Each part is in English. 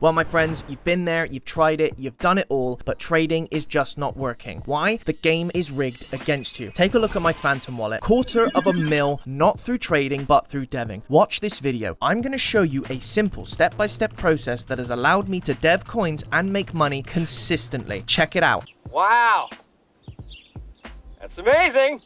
Well, my friends, you've been there, you've tried it, you've done it all, but trading is just not working. Why? The game is rigged against you. Take a look at my Phantom wallet. $250,000, not through trading, but through deving. Watch this video. I'm going to show you a simple step-by-step process that has allowed me to dev coins and make money consistently. Check it out. Wow. That's amazing.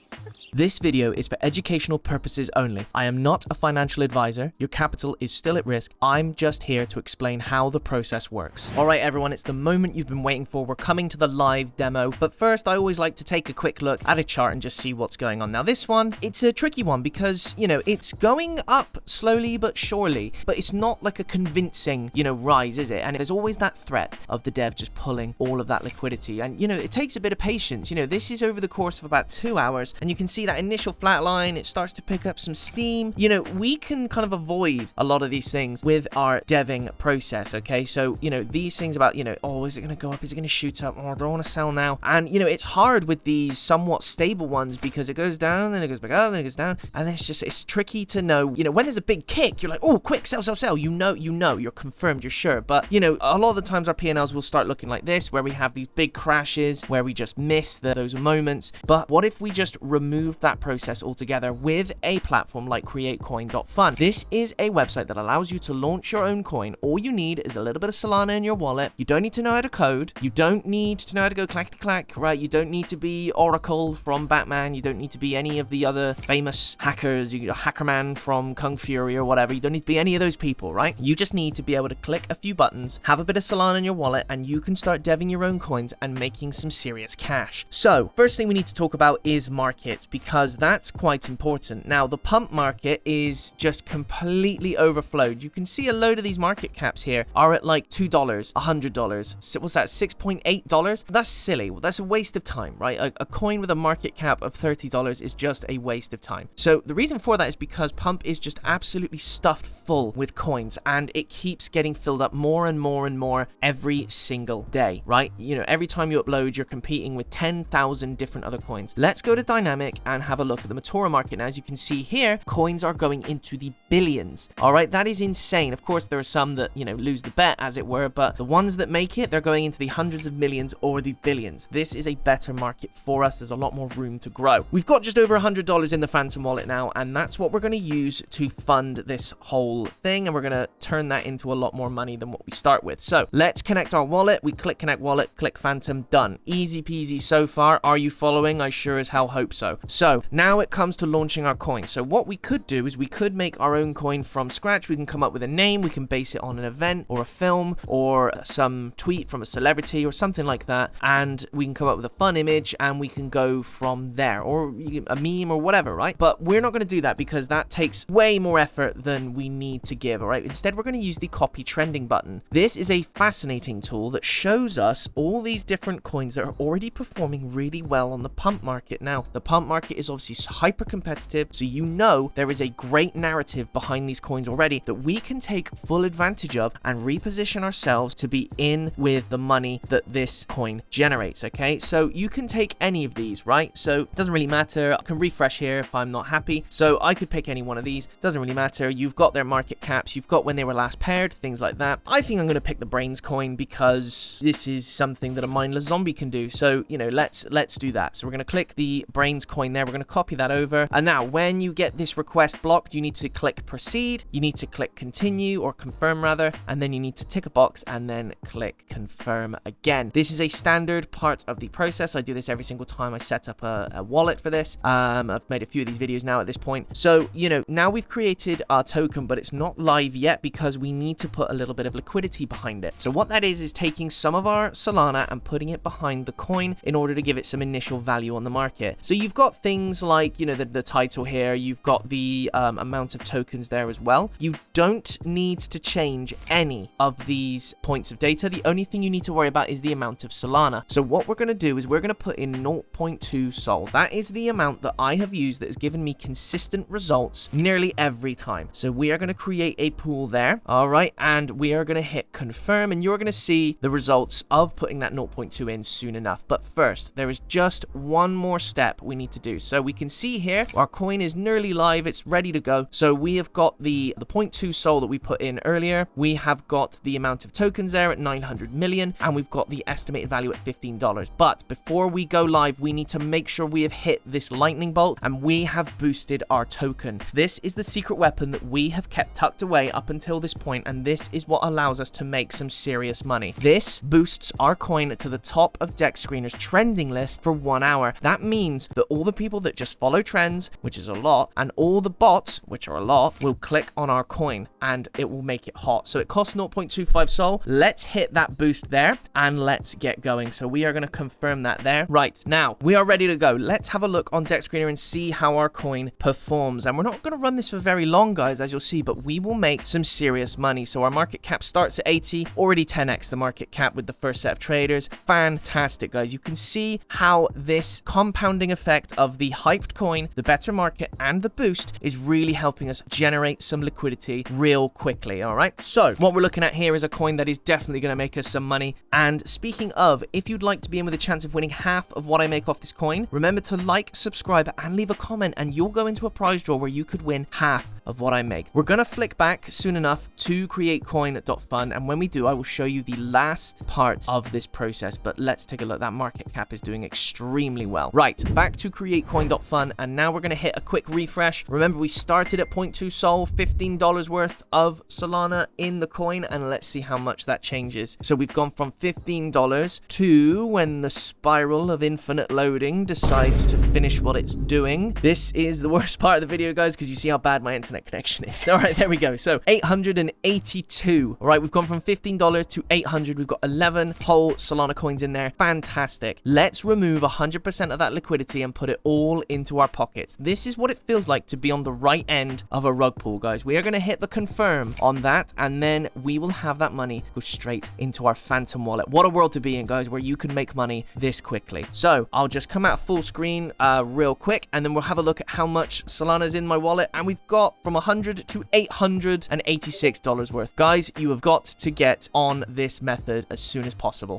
This video is for educational purposes only. I am not a financial advisor. Your capital is still at risk. I'm just here to explain how the process works. All right, everyone, it's the moment you've been waiting for. We're coming to the live demo. But first, I always like to take a quick look at a chart and just see what's going on. Now, this one, it's a tricky one because, it's going up slowly but surely, but it's not like a convincing, rise, is it? And there's always that threat of the dev just pulling all of that liquidity. And, it takes a bit of patience. This is over the course of about 2 hours, and you can see that initial flat line, it starts to pick up some steam. We can kind of avoid a lot of these things with our deving process, okay? So, these things about, oh, is it going to go up? Is it going to shoot up? Oh, do I want to sell now? And, it's hard with these somewhat stable ones because it goes down, then it goes back up, then it goes down. And then it's tricky to know, when there's a big kick, you're like, oh, quick, sell, sell, sell. You're confirmed, you're sure. But, a lot of the times our P&Ls will start looking like this, where we have these big crashes, where we just miss those moments. But what if we just remove that process altogether with a platform like createcoin.fun? This is a website that allows you to launch your own coin. All you need is a little bit of Solana in your wallet. You don't need to know how to code. You don't need to know how to go clackety clack, right? You don't need to be Oracle from Batman. You don't need to be any of the other famous hackers, Hackerman from Kung Fury or whatever. You don't need to be any of those people, right? You just need to be able to click a few buttons, have a bit of Solana in your wallet, and you can start deving your own coins and making some serious cash. So, first thing we need to talk about is markets, because that's quite important. Now, the pump market is just completely overflowed. You can see a load of these market caps here are at like $2, $100. What's that, $6.8? That's silly. Well, that's a waste of time, right? A coin with a market cap of $30 is just a waste of time. So the reason for that is because pump is just absolutely stuffed full with coins, and it keeps getting filled up more and more and more every single day, right? Every time you upload, you're competing with 10,000 different other coins. Let's go to dynamic and have a look at the Matora market. Now, as you can see here, coins are going into the billions. All right, that is insane. Of course, there are some that, lose the bet, as it were, but the ones that make it, they're going into the hundreds of millions or the billions. This is a better market for us. There's a lot more room to grow. We've got just over $100 in the Phantom wallet now, and that's what we're going to use to fund this whole thing, and we're going to turn that into a lot more money than what we start with. So let's connect our wallet. We click connect wallet, click Phantom, done. Easy peasy so far. Are you following? I sure as hell hope so. So now it comes to launching our coin. So what we could do is we could make our own coin from scratch. We can come up with a name. We can base it on an event or a film or some tweet from a celebrity or something like that. And we can come up with a fun image and we can go from there, or a meme or whatever, right? But we're not going to do that because that takes way more effort than we need to give, all right? Instead, we're going to use the copy trending button. This is a fascinating tool that shows us all these different coins that are already performing really well on the pump market. Now, the pump market is obviously hyper competitive, so there is a great narrative behind these coins already that we can take full advantage of and reposition ourselves to be in with the money that this coin generates, okay? So you can take any of these, right? So it doesn't really matter. I can refresh here if I'm not happy. So I could pick any one of these. Doesn't really matter. You've got their market caps. You've got when they were last paired, things like that. I think I'm going to pick the Brains coin because this is something that a mindless zombie can do. So, let's do that. So we're going to click the Brains coin there. We're going to copy that over. And now when you get this request blocked, you need to click proceed. You need to click continue, or confirm rather. And then you need to tick a box and then click confirm again. This is a standard part of the process. I do this every single time I set up a wallet for this. I've made a few of these videos now at this point. So, now we've created our token, but it's not live yet because we need to put a little bit of liquidity behind it. So what that is taking some of our Solana and putting it behind the coin in order to give it some initial value on the market. So you've got things like, the title here, you've got the amount of tokens there as well. You don't need to change any of these points of data. The only thing you need to worry about is the amount of Solana. So what we're going to do is we're going to put in 0.2 Sol. That is the amount that I have used that has given me consistent results nearly every time. So we are going to create a pool there, all right, and we are going to hit confirm, and you're going to see the results of putting that 0.2 in soon enough. But first, there is just one more step we need to do. So we can see here, our coin is nearly live. It's ready to go. So we have got the 0.2 Sol that we put in earlier. We have got the amount of tokens there at 900 million, and we've got the estimated value at $15. But before we go live, we need to make sure we have hit this lightning bolt, and we have boosted our token. This is the secret weapon that we have kept tucked away up until this point, and this is what allows us to make some serious money. This boosts our coin to the top of Dex Screener's trending list for 1 hour. That means that all the people that just follow trends, which is a lot, and all the bots, which are a lot, will click on our coin, and it will make it hot. So it costs 0.25 Sol. Let's hit that boost there, and let's get going. So we are going to confirm that there. Right, now, we are ready to go. Let's have a look on Dex Screener and see how our coin performs. And we're not going to run this for very long, guys, as you'll see, but we will make some serious money. So our market cap starts at 80, already 10x the market cap with the first set of traders. Fantastic, guys. You can see how this compounding effect of the hyped coin, the better market, and the boost is really helping us generate some liquidity real quickly. All right, so what we're looking at here is a coin that is definitely going to make us some money. And speaking of, if you'd like to be in with a chance of winning half of what I make off this coin, remember to like, subscribe, and leave a comment, and you'll go into a prize draw where you could win half of what I make. We're gonna flick back soon enough to createcoin.fun, and when we do, I will show you the last part of this process. But let's take a look. That market cap is doing extremely well. Right, back to createcoin.fun, and now we're gonna hit a quick refresh. Remember, we started at 0.2 Sol, $15 worth of Solana in the coin, and let's see how much that changes. So we've gone from $15 to, when the spiral of infinite loading decides to finish what it's doing. This is the worst part of the video, guys, because you see how bad my internet connection is. All right, there we go. So 882. All right, we've gone from $15 to 800. We've got 11 whole Solana coins in there. Fantastic. Let's remove 100% of that liquidity and put it all into our pockets. This is what it feels like to be on the right end of a rug pull, guys. We are going to hit the confirm on that, and then we will have that money go straight into our Phantom wallet. What a world to be in, guys, where you can make money this quickly. So I'll just come out full screen real quick, and then we'll have a look at how much Solana's in my wallet, and we've got from $100 to $886 worth. Guys, you have got to get on this method as soon as possible.